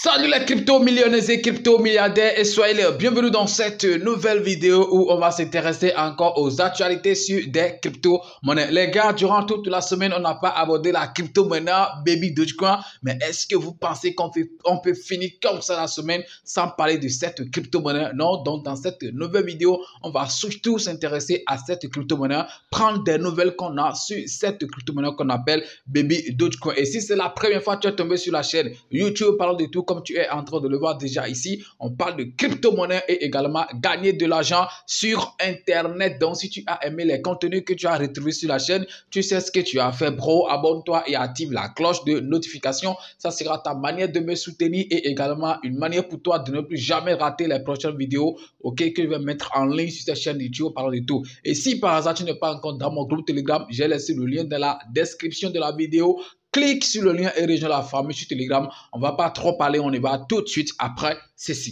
Salut les crypto-millionnaires et crypto-milliardaires et soyez les bienvenus dans cette nouvelle vidéo où on va s'intéresser encore aux actualités sur des crypto-monnaies. Les gars, durant toute la semaine, on n'a pas abordé la crypto-monnaie Baby Dogecoin, mais est-ce que vous pensez qu'on peut finir comme ça la semaine sans parler de cette crypto-monnaie? Non, donc dans cette nouvelle vidéo, on va surtout s'intéresser à cette crypto-monnaie, prendre des nouvelles qu'on a sur cette crypto-monnaie qu'on appelle Baby Dogecoin. Et si c'est la première fois que tu es tombé sur la chaîne YouTube, parlons de tout comme tu es en train de le voir déjà ici. On parle de crypto-monnaie et également gagner de l'argent sur Internet. Donc, si tu as aimé les contenus que tu as retrouvés sur la chaîne, tu sais ce que tu as fait, bro. Abonne-toi et active la cloche de notification. Ça sera ta manière de me soutenir et également une manière pour toi de ne plus jamais rater les prochaines vidéos, ok, que je vais mettre en ligne sur cette chaîne YouTube, parlons de tout. Et si par hasard tu n'es pas encore dans mon groupe Telegram, j'ai laissé le lien dans la description de la vidéo. Clique sur le lien et rejoins la famille sur Telegram. On ne va pas trop parler, on y va tout de suite après ceci.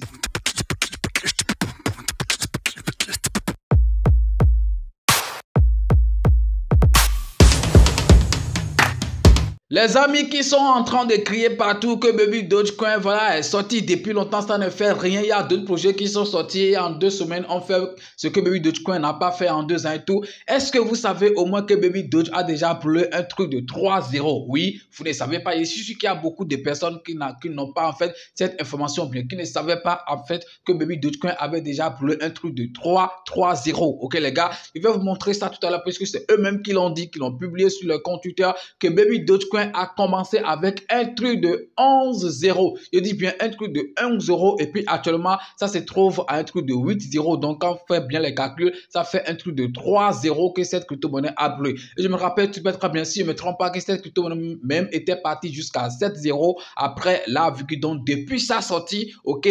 Les amis qui sont en train de crier partout que Baby Dogecoin voilà, est sorti depuis longtemps, ça ne fait rien. Il y a d'autres projets qui sont sortis en 2 semaines. On fait ce que Baby Dogecoin n'a pas fait en 2 ans et tout. Est-ce que vous savez au moins que Baby Doge a déjà brûlé un truc de 3-0? Oui, vous ne savez pas. Il suffit qu'il y a beaucoup de personnes qui n'ont pas en fait cette information, bien qui ne savaient pas en fait que Baby Dogecoin avait déjà brûlé un truc de 3-0. Ok les gars, je vais vous montrer ça tout à l'heure parce que c'est eux-mêmes qui l'ont dit, qui l'ont publié sur leur compte Twitter que Baby Dogecoin a commencé avec un truc de 11-0. Je dis bien un truc de 11-0 et puis actuellement ça se trouve à un truc de 8-0. Donc quand on fait bien les calculs, ça fait un truc de 3-0 que cette crypto-monnaie a brûlé. Et je me rappelle tout très bien, si je ne me trompe pas, que cette crypto-monnaie même était partie jusqu'à 7-0 après la virgule. Donc depuis sa sortie, ok,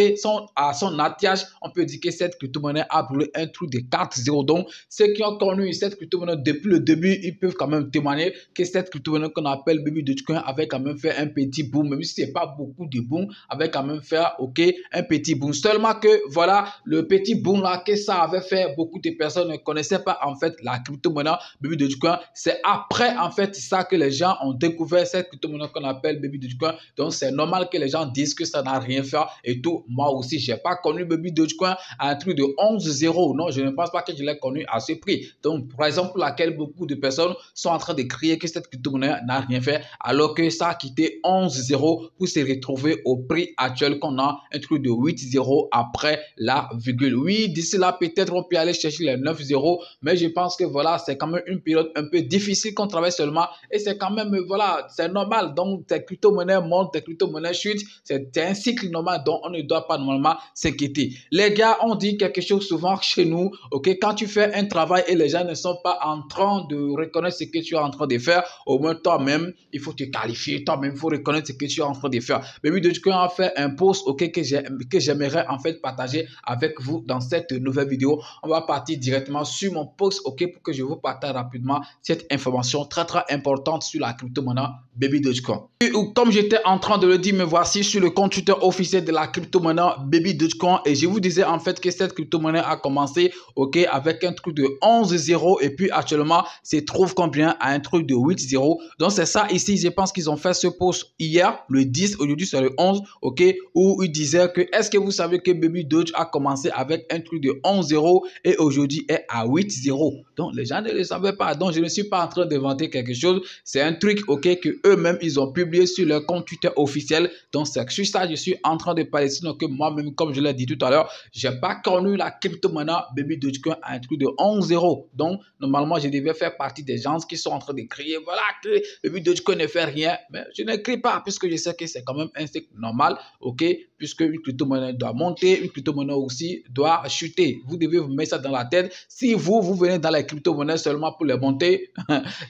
à son atterrissage, on peut dire que cette crypto-monnaie a brûlé un truc de 4-0. Donc ceux qui ont connu cette crypto-monnaie depuis le début, ils peuvent quand même témoigner que cette crypto-monnaie qu'on appelle Baby Dogecoin avait quand même fait un petit boom, même si c'est pas beaucoup de boom, avait quand même fait ok un petit boom. Seulement que voilà le petit boom là que ça avait fait, beaucoup de personnes ne connaissaient pas en fait la crypto-monnaie Baby Dogecoin. C'est après en fait ça que les gens ont découvert cette crypto-monnaie qu'on appelle Baby Dogecoin. Donc c'est normal que les gens disent que ça n'a rien fait et tout. Moi aussi j'ai pas connu Baby Dogecoin à un truc de 11-0. Non, je ne pense pas que je l'ai connu à ce prix. Donc pour raison pour laquelle beaucoup de personnes sont en train de crier que cette crypto-monnaie n'a rien fait, alors que ça a quitté 11-0 pour se retrouver au prix actuel qu'on a, un truc de 8-0 après la virgule. Oui, d'ici là, peut-être on peut aller chercher les 9-0, mais je pense que voilà, c'est quand même une période un peu difficile qu'on travaille seulement et c'est quand même, voilà, c'est normal. Donc, tes crypto-monnaies montent, tes crypto-monnaies chutent, c'est un cycle normal, donc on ne doit pas normalement s'inquiéter. Les gars, on dit quelque chose souvent chez nous, ok, quand tu fais un travail et les gens ne sont pas en train de reconnaître ce que tu es en train de faire, au moins toi-même, il faut te qualifier, toi-même, il faut reconnaître ce que tu es en train de faire. Baby Dogecoin a fait un post, ok, que j'aimerais en fait partager avec vous dans cette nouvelle vidéo. On va partir directement sur mon post, ok, pour que je vous partage rapidement cette information très importante sur la crypto-monnaie Baby Dogecoin. Comme j'étais en train de le dire, me voici sur le compte Twitter officiel de la crypto-monnaie Baby Dogecoin et je vous disais en fait que cette crypto-monnaie a commencé, ok, avec un truc de 11-0 et puis actuellement, se trouve combien à un truc de 8-0. Donc c'est ça ici, je pense qu'ils ont fait ce post hier, le 10, aujourd'hui c'est le 11, ok, où ils disaient que est-ce que vous savez que Baby Doge a commencé avec un truc de 11-0 et aujourd'hui est à 8-0. Donc les gens ne le savaient pas, donc je ne suis pas en train d'inventer quelque chose, c'est un truc, ok, que eux-mêmes ils ont publié sur leur compte Twitter officiel. Donc c'est sur ça je suis en train de parler, sinon que moi-même, comme je l'ai dit tout à l'heure, j'ai pas connu la crypto-monnaie Baby Dogecoin à un truc de 11-0. Donc normalement je devais faire partie des gens qui sont en train de crier, voilà que Baby Dogecoin ne fait rien, mais je ne crie pas puisque je sais que c'est quand même un cycle normal, ok, puisque une crypto-monnaie doit monter, une crypto-monnaie aussi doit chuter. Vous devez vous mettre ça dans la tête. Si vous venez dans les crypto-monnaies seulement pour les monter,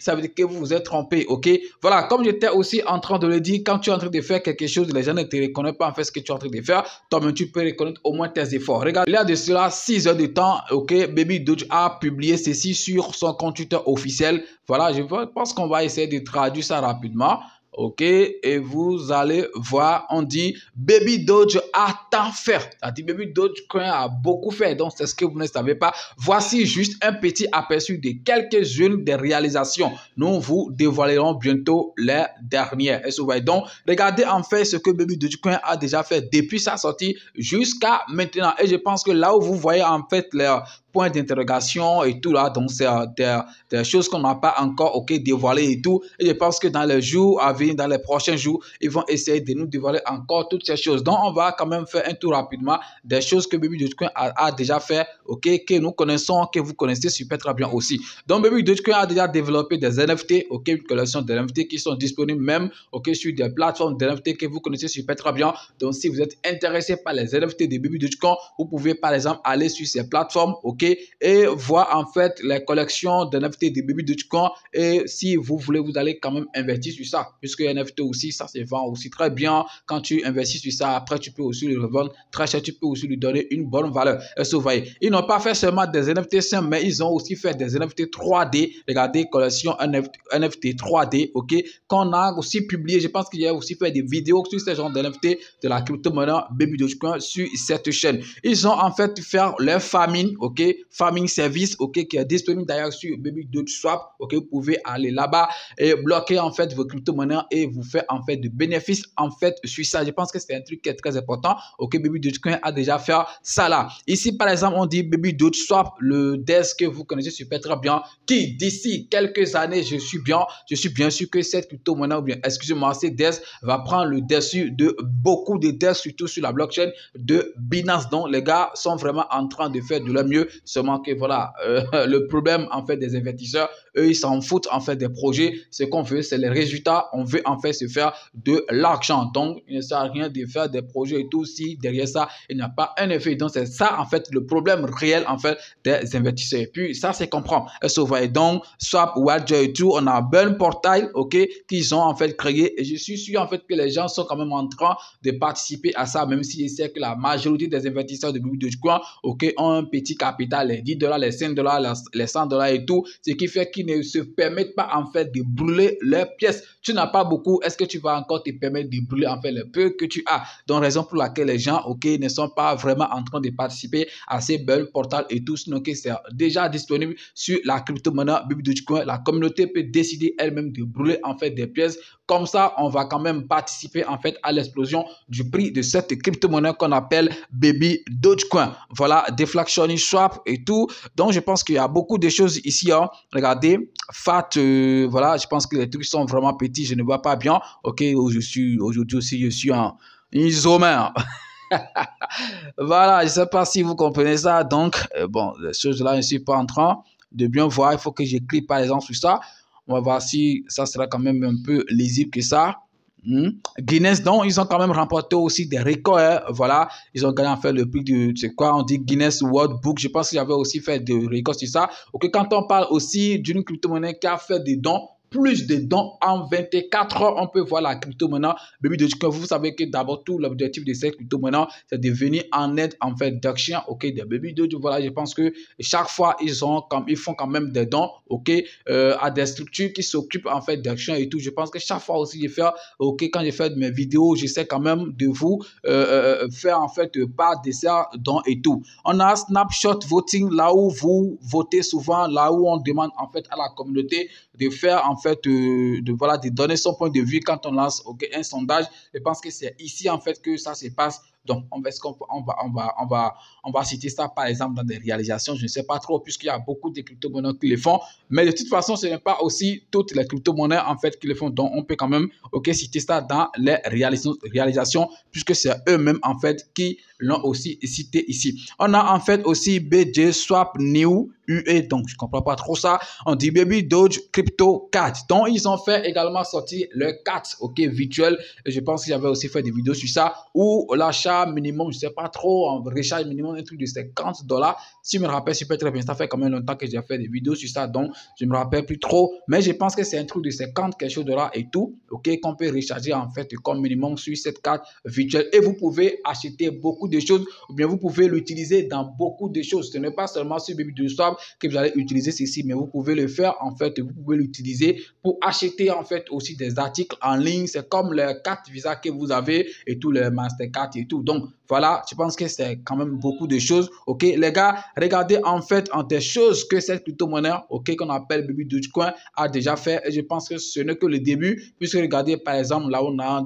ça veut dire que vous vous êtes trompé, ok. Voilà, comme j'étais aussi en train de le dire, quand tu es en train de faire quelque chose, les gens ne te reconnaissent pas en fait ce que tu es en train de faire, toi-même tu peux reconnaître au moins tes efforts. Regarde, il y a de cela 6 heures de temps, ok, Baby Doge a publié ceci sur son compte Twitter officiel. Voilà, je pense qu'on va essayer de traduire ça rapidement. ok, et vous allez voir, on dit Baby Doge a tant fait. Ça dit Baby Dogecoin a beaucoup fait, donc c'est ce que vous ne savez pas. Voici juste un petit aperçu de quelques-unes des réalisations. Nous vous dévoilerons bientôt les dernières. Et donc, regardez en fait ce que Baby Dogecoin a déjà fait depuis sa sortie jusqu'à maintenant. Et je pense que là où vous voyez en fait les points d'interrogation et tout là, donc c'est des choses qu'on n'a pas encore dévoilées et tout. Et je pense que dans les jours à venir, dans les prochains jours, ils vont essayer de nous dévoiler encore toutes ces choses. Donc, on va quand même faire un tour rapidement des choses que Baby Dogecoin a déjà fait, que nous connaissons, que vous connaissez super très bien aussi. Donc, Baby Dogecoin a déjà développé des NFT, une collection de NFT qui sont disponibles même, sur des plateformes de NFT que vous connaissez super très bien. Donc, si vous êtes intéressé par les NFT de Baby Dogecoin, vous pouvez par exemple aller sur ces plateformes, et voir en fait les collections de NFT de Baby Dogecoin. Et si vous voulez, vous allez quand même investir sur ça, puisque NFT aussi, ça se vend aussi très bien. Quand tu investis sur ça, après tu peux aussi le revendre très cher, tu peux aussi lui donner une bonne valeur. Est-ce que vous voyez? Ils n'ont pas fait seulement des NFT simples, mais ils ont aussi fait des NFT 3D. Regardez, collection NFT 3D, qu'on a aussi publié. Je pense qu'il y a aussi fait des vidéos sur ce genre d'NFT de la crypto-monnaie Baby Dogecoin sur cette chaîne. Ils ont en fait fait leur farming, farming service, qui est disponible d'ailleurs sur Baby Doge Swap. Vous pouvez aller là-bas et bloquer en fait vos crypto-monnaies et vous faire en fait de bénéfices en fait sur ça. Je pense que c'est un truc qui est très important. Baby Dogecoin a déjà fait ça là. Ici par exemple, on dit Baby Doge Swap, le DES que vous connaissez super très bien, qui d'ici quelques années, je suis bien sûr que cette crypto-monnaie, ou bien excusez-moi, cette DES va prendre le dessus de beaucoup de DES, surtout sur la blockchain de Binance. Donc les gars sont vraiment en train de faire de leur mieux, seulement que voilà, le problème en fait des investisseurs, eux ils s'en foutent en fait des projets. Ce qu'on veut, c'est les résultats. On veut en fait se faire de l'argent. Donc il ne sert à rien de faire des projets et tout si derrière ça il n'y a pas un effet. Donc c'est ça en fait le problème réel en fait des investisseurs. Et puis ça c'est comprendre. Est-ce que vous voyez? Donc Swap, Ledger et tout, on a Burn Portal, qu'ils ont en fait créé. Et je suis sûr en fait que les gens sont quand même en train de participer à ça, même si je sais que la majorité des investisseurs de Baby Dogecoin, ont un petit capital, les $10, les $5, les $100 et tout, ce qui fait qu'ils ne se permettent pas en fait de brûler leurs pièces. Tu n'as pas beaucoup, est-ce que tu vas encore te permettre de brûler en fait le peu que tu as? Donc raison pour laquelle les gens, ne sont pas vraiment en train de participer à ces Burn Portal et tout, sinon c'est déjà disponible sur la crypto-monnaie Baby Dogecoin. La communauté peut décider elle-même de brûler en fait des pièces. Comme ça, on va quand même participer en fait à l'explosion du prix de cette crypto-monnaie qu'on appelle Baby Dogecoin. Voilà, Deflationary Swap et tout. Donc, je pense qu'il y a beaucoup de choses ici. Regardez, voilà, je pense que les trucs sont vraiment petits. Je ne vois pas bien. Aujourd'hui aussi, je suis en isomère. Voilà, je ne sais pas si vous comprenez ça. Donc, bon, les choses là, je ne suis pas en train de bien voir. Il faut que je clique par exemple sur ça. On va voir si ça sera quand même un peu lisible que ça. Guinness, donc, ils ont quand même remporté aussi des records. Voilà, ils ont gagné en fait le prix de, c'est quoi, on dit Guinness World Book. Je pense qu'il y avait aussi fait des records sur ça. Quand on parle aussi d'une crypto-monnaie qui a fait des dons, plus de dons en 24 heures, on peut voir la crypto-monnaie Baby Dogecoin. Vous savez que d'abord, tout l'objectif de cette crypto-monnaie, c'est de venir en aide en fait d'actions, de Baby Doge. Voilà, je pense que chaque fois, ils font quand même des dons, à des structures qui s'occupent en fait d'actions et tout. Je pense que chaque fois aussi, quand je fais mes vidéos, j'essaie quand même de vous faire en fait part de ça dons et tout. On a Snapshot Voting, là où vous votez souvent, là où on demande en fait à la communauté de faire en fait de donner son point de vue quand on lance un sondage. Je pense que c'est ici en fait que ça se passe. Donc on va citer ça par exemple dans des réalisations. Je ne sais pas trop puisqu'il y a beaucoup de crypto-monnaies qui le font, mais de toute façon ce n'est pas aussi toutes les crypto-monnaies en fait qui le font. Donc on peut quand même citer ça dans les réalisations puisque c'est eux-mêmes en fait qui l'ont aussi cité ici. On a en fait aussi BJ Swap New UE, donc je ne comprends pas trop ça. On dit Baby Doge Crypto Card. Donc ils ont fait également sortir le carte virtuel. Et je pense qu'il y avait aussi fait des vidéos sur ça où l'achat minimum, je ne sais pas trop, en recharge minimum un truc de $50. Si je me rappelle super très bien, ça fait quand même longtemps que j'ai fait des vidéos sur ça, donc je ne me rappelle plus trop, mais je pense que c'est un truc de 50 quelque chose dollars et tout, qu'on peut recharger en fait comme minimum sur cette carte virtuelle. Et vous pouvez acheter beaucoup de choses ou bien vous pouvez l'utiliser dans beaucoup de choses. Ce n'est pas seulement sur Baby Doge Swap, que vous allez utiliser ceci, mais vous pouvez le faire en fait, vous pouvez l'utiliser pour acheter en fait aussi des articles en ligne. C'est comme les cartes Visa que vous avez et tous les Mastercard et tout. Donc voilà, je pense que c'est quand même beaucoup de choses. Ok, les gars, regardez en fait en des choses que cette crypto-monnaie, ok, qu'on appelle Baby Dogecoin a déjà fait. Et je pense que ce n'est que le début, puisque regardez par exemple là où on a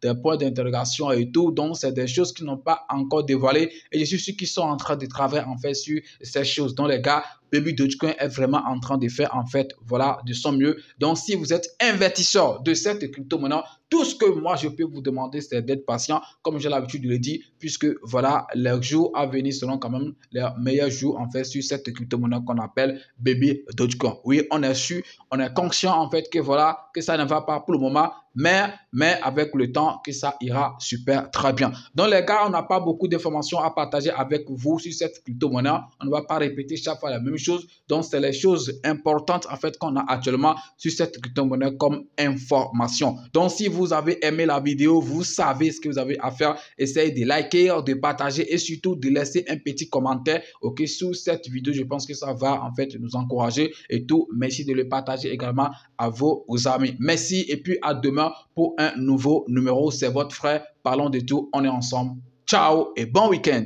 des points d'interrogation et tout. Donc c'est des choses qui n'ont pas encore dévoilé. Et je suis sûr qu'ils sont en train de travailler en fait sur ces choses. Donc les gars, Baby Dogecoin est vraiment en train de faire en fait, voilà, de son mieux. Donc si vous êtes investisseur de cette crypto-monnaie, tout ce que moi je peux vous demander, c'est d'être patient, comme j'ai l'habitude de le dire, puisque voilà, les jours à venir seront quand même les meilleurs jours en fait sur cette crypto-monnaie qu'on appelle Baby Dogecoin. Oui, on est sûr, on est conscient en fait que voilà, que ça ne va pas pour le moment, mais avec le temps que ça ira super très bien. Donc les gars, on n'a pas beaucoup d'informations à partager avec vous sur cette crypto-monnaie. On ne va pas répéter chaque fois la même chose. Donc c'est les choses importantes en fait qu'on a actuellement sur cette crypto-monnaie comme information. Donc si vous avez aimé la vidéo, vous savez ce que vous avez à faire. Essayez de liker, de partager et surtout de laisser un petit commentaire, ok, sous cette vidéo. Je pense que ça va en fait nous encourager et tout. Merci de le partager également à vos amis. Merci et puis à demain pour un nouveau numéro. C'est votre frère. Parlons de tout. On est ensemble. Ciao et bon week-end.